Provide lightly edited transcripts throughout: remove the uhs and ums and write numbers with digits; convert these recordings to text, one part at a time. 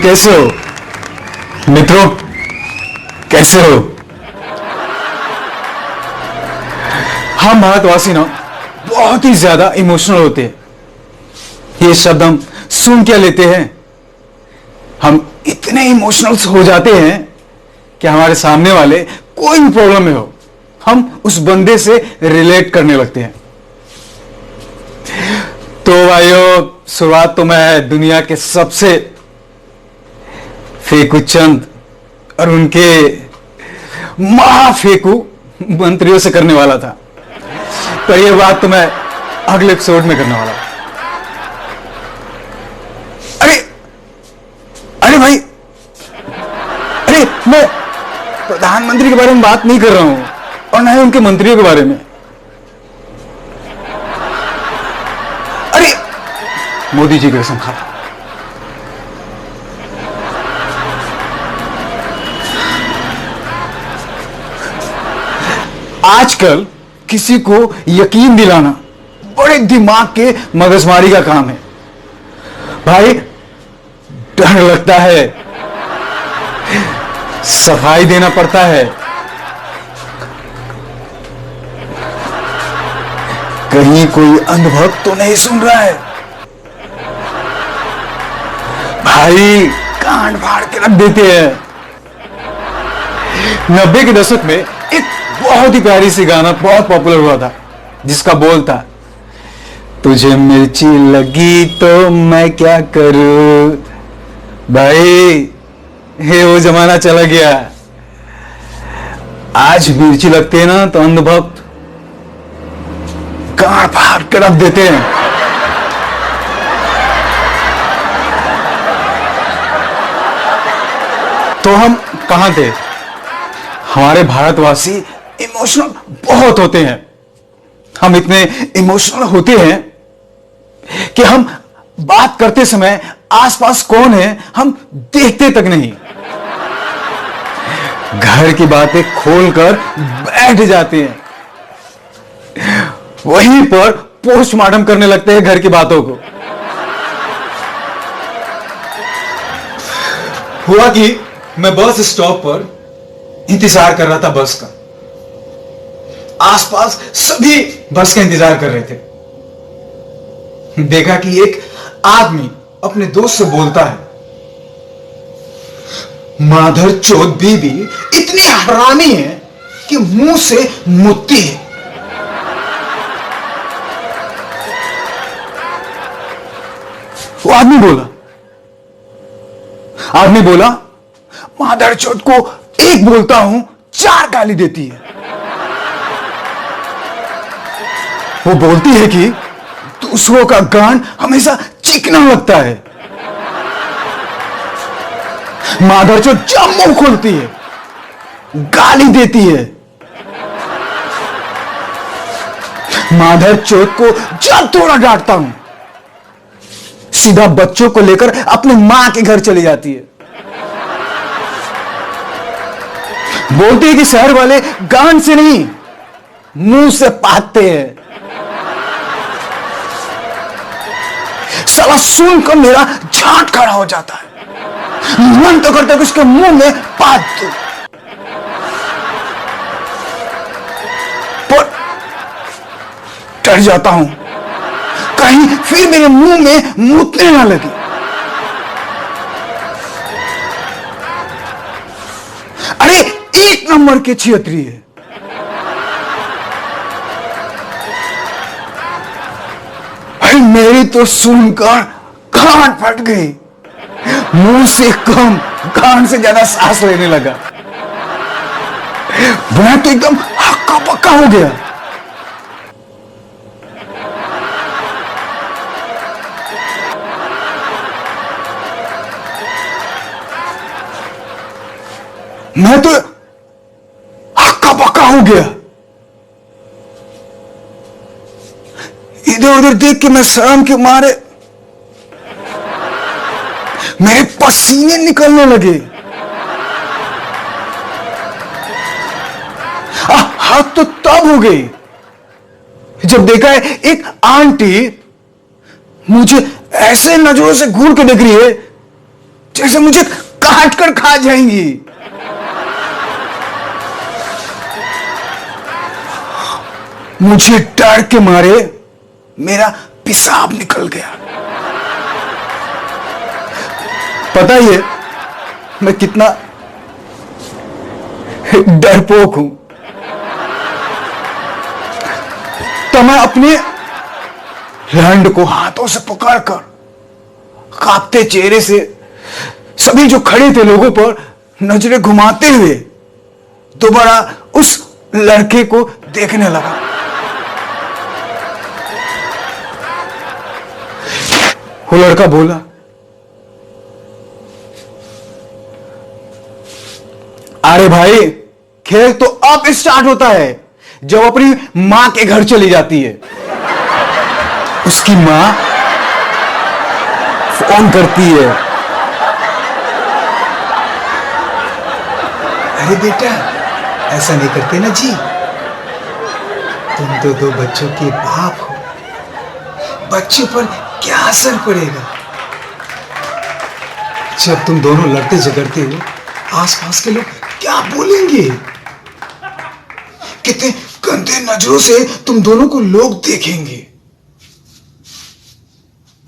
कैसे हो मित्रों? कैसे हो? हम भारतवासी ना बहुत ही ज्यादा इमोशनल होते हैं। ये शब्द हम सुन क्या लेते हैं, हम इतने इमोशनल हो जाते हैं कि हमारे सामने वाले कोई भी प्रॉब्लम में हो, हम उस बंदे से रिलेट करने लगते हैं। तो भाइयों, शुरुआत तो मैं दुनिया के सबसे फेकू चंद और उनके महाफेकू मंत्रियों से करने वाला था, पर यह बात तो मैं अगले एपिसोड में करने वाला। अरे अरे भाई, अरे मैं प्रधानमंत्री के बारे में बात नहीं कर रहा हूं और ना ही उनके मंत्रियों के बारे में। अरे मोदी जी की कसम खा, आजकल किसी को यकीन दिलाना बड़े दिमाग के मगजमारी का काम है भाई। डर लगता है, सफाई देना पड़ता है, कहीं कोई अंधभक्त तो नहीं सुन रहा है भाई। कान फाड़ के रख देते हैं। 90 के दशक में एक बहुत ही प्यारी सी गाना बहुत पॉपुलर हुआ था जिसका बोल था, तुझे मिर्ची लगी तो मैं क्या करूं। भाई ये वो जमाना चला गया। आज मिर्ची लगते हैं ना तो अंधभक्त गाड़ फाड़ के रख देते हैं। तो हम कहां थे? हमारे भारतवासी इमोशनल बहुत होते हैं। हम इतने इमोशनल होते हैं कि हम बात करते समय आसपास कौन है हम देखते तक नहीं, घर की बातें खोलकर बैठ जाते हैं, वहीं पर पोस्टमार्टम करने लगते हैं घर की बातों को। हुआ कि मैं बस स्टॉप पर इंतजार कर रहा था बस का। आसपास सभी बस का इंतजार कर रहे थे। देखा कि एक आदमी अपने दोस्त से बोलता है, माधर चोद बीबी इतनी हरामी है कि मुंह से मुतती है। वो आदमी बोला माधर चोद को एक बोलता हूं 4 गाली देती है। वो बोलती है कि दूसरों का गान हमेशा चिकना लगता है। माधर चोद जब मुंह खोलती है गाली देती है। माधर चोद को जब थोड़ा डांटता हूं सीधा बच्चों को लेकर अपने मां के घर चली जाती है। बोलती है कि शहर वाले गान से नहीं मुंह से पाते हैं। साला सुनकर मेरा झाट खड़ा हो जाता है। मन तो करता है कि उसके मुंह में पात दूं, पर डर जाता हूं कहीं फिर मेरे मुंह में मूतने ना लगे। अरे 1 नंबर के छियत्री है। भाई मेरी तो सुनकर कान फट गई। मुंह से कम कान से ज्यादा सांस लेने लगा। मैं तो एकदम हक्का पक्का हो गया। मैं तो हक्का पक्का हो गया। इधर उधर देख के मैं शर्म के मारे मेरे पसीने निकलने लगे। हाथ तो तब हो गई जब देखा है एक आंटी मुझे ऐसे नजरों से घूर के देख रही है जैसे मुझे काट कर खा जाएंगी। मुझे डर के मारे मेरा पेशाब निकल गया। पता ही है मैं कितना डरपोक हूं। तो मैं अपने हैंड को हाथों से पकड़कर कांपते चेहरे से सभी जो खड़े थे लोगों पर नजरें घुमाते हुए दोबारा उस लड़के को देखने लगा। वो लड़का बोला, अरे भाई खेल तो अब स्टार्ट होता है जब अपनी मां के घर चली जाती है। उसकी मां फोन करती है, अरे बेटा ऐसा नहीं करते ना जी, तुम तो दो बच्चों के बाप हो, बच्चों पर क्या असर पड़ेगा जब तुम दोनों लड़ते झगड़ते हो? आसपास के लोग क्या बोलेंगे? कितने गंदे नजरों से तुम दोनों को लोग देखेंगे।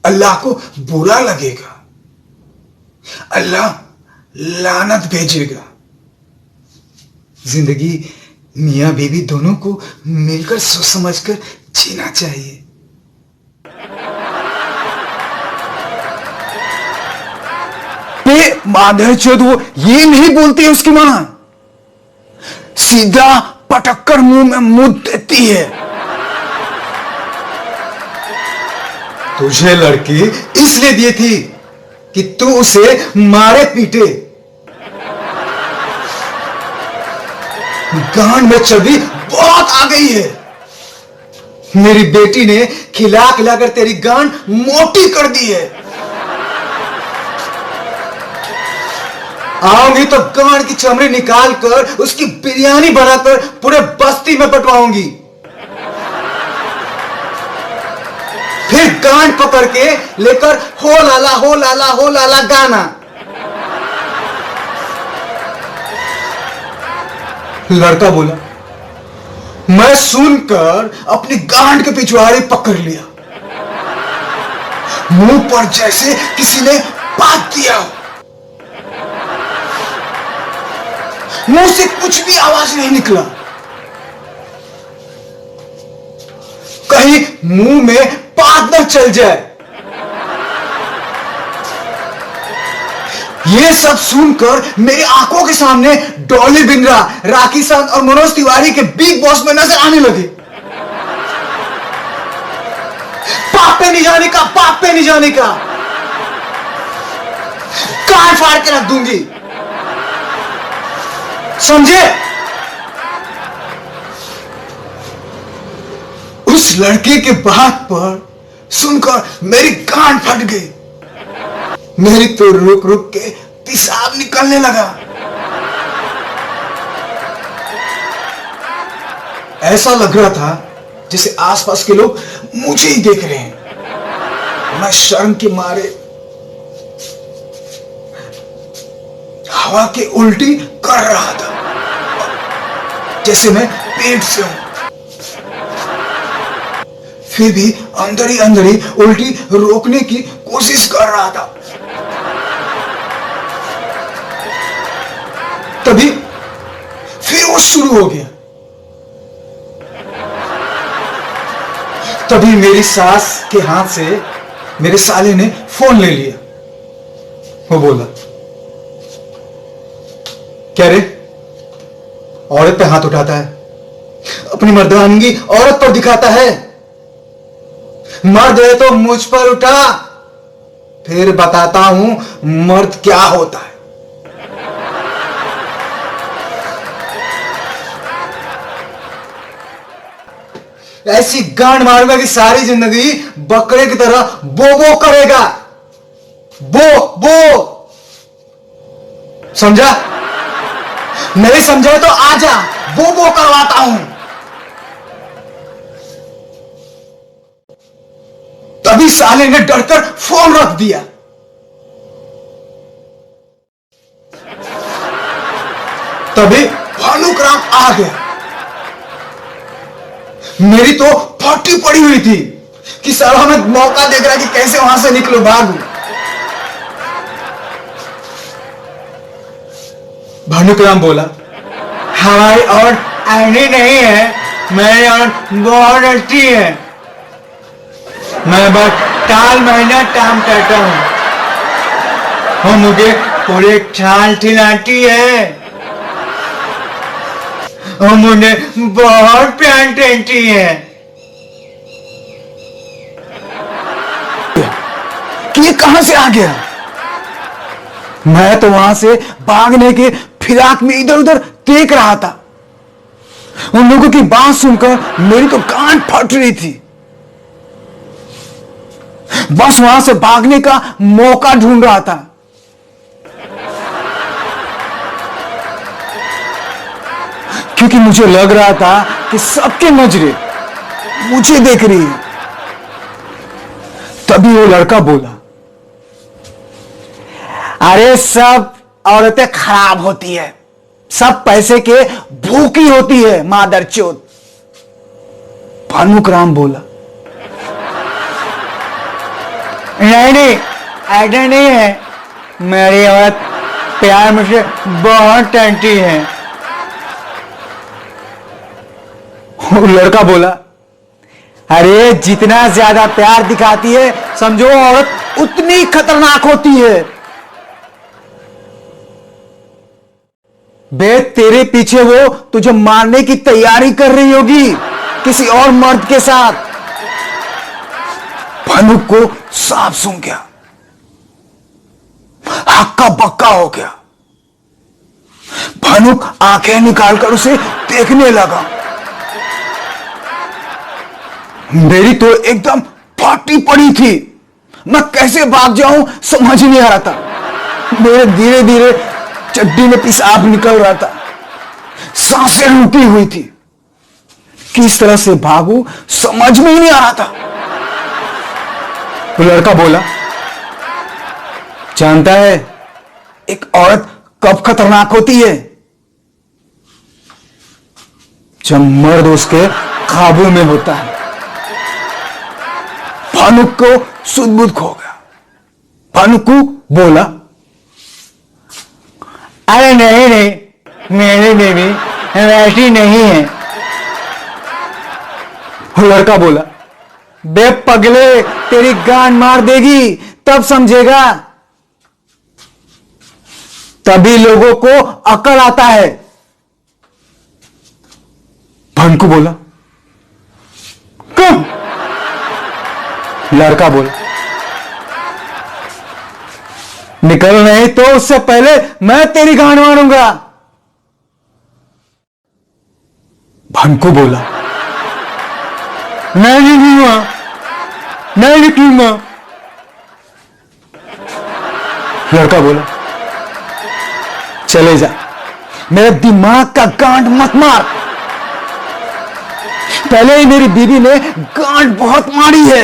अल्लाह को बुरा लगेगा, अल्लाह लानत भेजेगा। जिंदगी मियां बीवी दोनों को मिलकर सोच समझकर जीना चाहिए। माधर चौध वो ये नहीं बोलती है उसकी मां, सीधा पटक कर मुंह में मुद्द देती है। तुझे लड़की इसलिए दी थी कि तू उसे मारे पीटे। गांड में चर्बी बहुत आ गई है। मेरी बेटी ने खिला खिलाकर तेरी गांड मोटी कर दी है। आऊंगी तो गांड की चमड़ी निकाल कर उसकी बिरयानी बनाकर पूरे बस्ती में बंटवाऊंगी। फिर गांड पकड़ के लेकर हो लाला हो लाला हो लाला गाना। लड़का बोला, मैं सुनकर अपनी गांड के पिछवाड़े पकड़ लिया। मुंह पर जैसे किसी ने बात दिया हो। मुंह से कुछ भी आवाज नहीं निकला। कहीं मुंह में पाद न चल जाए। ये सब सुनकर मेरी आंखों के सामने डॉली बिंद्रा, राखी सावंत और मनोज तिवारी के बिग बॉस में नजर आने लगे। बाप पे नहीं जाने का, बाप पे नहीं जाने का, कान फाड़ के रख दूंगी, समझे? उस लड़के के बात पर सुनकर मेरी गांड फट गई। मेरी तो रुक रुक के पेशाब निकलने लगा। ऐसा लग रहा था जैसे आसपास के लोग मुझे ही देख रहे हैं। मैं शर्म के मारे हवा के उल्टी कर रहा था, जैसे मैं पेट से हूं। फिर भी अंदर ही उल्टी रोकने की कोशिश कर रहा था। तभी फिर वो शुरू हो गया। तभी मेरी सास के हाथ से मेरे साले ने फोन ले लिया। वो बोला, क्या रे, औरत पे हाथ उठाता है, अपनी मर्दानगी औरत पर दिखाता है। मर्द है तो मुझ पर उठा, फिर बताता हूं मर्द क्या होता है। ऐसी गांड मारूंगा कि सारी जिंदगी बकरे की तरह बो बो करेगा। बो बो, समझा? नहीं समझे तो आजा, बो बो करवाता हूं। तभी साले ने डरकर फोन रख दिया। तभी भानुकराम आ गया। मेरी तो फटी पड़ी हुई थी कि साला मैं मौका देख रहा कि कैसे वहां से निकलो, भागू। भानुकराम बोला, हमारी और ऐनी नहीं है, मेरी और बहुत अच्छी है, मैं बस 4 महीना काम करता हूं, वो मुझे पूरे छाल खिलाती है, वो मुझे बहुत प्यार देती है। कि ये कहां से आ गया? मैं तो वहां से भागने के फिराक में इधर उधर देख रहा था। उन लोगों की बात सुनकर मेरी तो गांड फट रही थी। बस वहां से भागने का मौका ढूंढ रहा था। क्योंकि मुझे लग रहा था कि सबके नजरें मुझे देख रही है। तभी वो लड़का बोला, अरे सब औरतें खराब होती है, सब पैसे के भूखी होती है मादरचोद। भानुकराम बोला, नहीं, ऐसा नहीं है, मेरी औरत प्यार मुझसे बहुत करती है। वो लड़का बोला, अरे जितना ज्यादा प्यार दिखाती है समझो औरत उतनी खतरनाक होती है। बे तेरे पीछे वो तुझे मारने की तैयारी कर रही होगी किसी और मर्द के साथ। भानुक को साफ सूंघ गया, हक्का बक्का हो गया। भानुक आंखें निकालकर उसे देखने लगा। मेरी तो एकदम फाटी पड़ी थी, मैं कैसे भाग जाऊं समझ नहीं आ रहा था। मेरे धीरे धीरे चड्डी में पेशाब निकल रहा था, सांसें रुकी हुई थी, किस तरह से भागूं समझ में ही नहीं आ रहा था। तो लड़का बोला, जानता है एक औरत कब खतरनाक होती है? जब मर्द उसके काबू में होता है। भानुक को सुध-बुध खो गया। भानुक को बोला, अरे नहीं, मेरी बेबी वैसी नहीं है। वो लड़का बोला, बे पगले, तेरी गांड मार देगी तब समझेगा, तभी लोगों को अकल आता है। भानुक बोला, कब? लड़का बोला, निकल नहीं तो उससे पहले मैं तेरी गांड मारूंगा। भानुक बोला, नहीं निकलूंगा, नहीं निकलूंगा। लड़का बोला, चले जा, मेरे दिमाग का गांड मत मार। पहले ही मेरी बीवी ने गांड बहुत मारी है,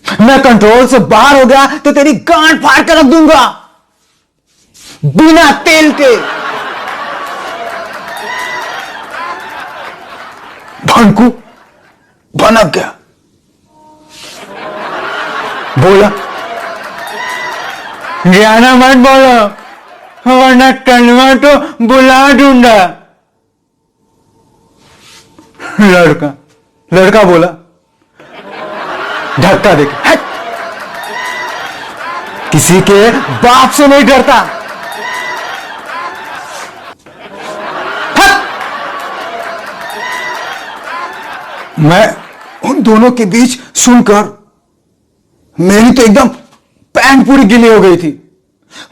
मैं कंट्रोल से बाहर हो गया तो तेरी गांड फाड़ कर रख दूंगा बिना तेल के। भानुक भनक गया, बोला, ज्यादा मत बोलो वरना कलमा तो बुला दूंगा। लड़का बोला, धक्का देख, हट, किसी के बाप से नहीं डरता, हट। मैं उन दोनों के बीच सुनकर मेरी तो एकदम पैंट पूरी गिली हो गई थी।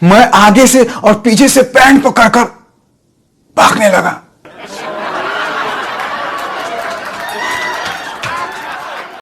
मैं आगे से और पीछे से पैंट पकड़कर भागने लगा।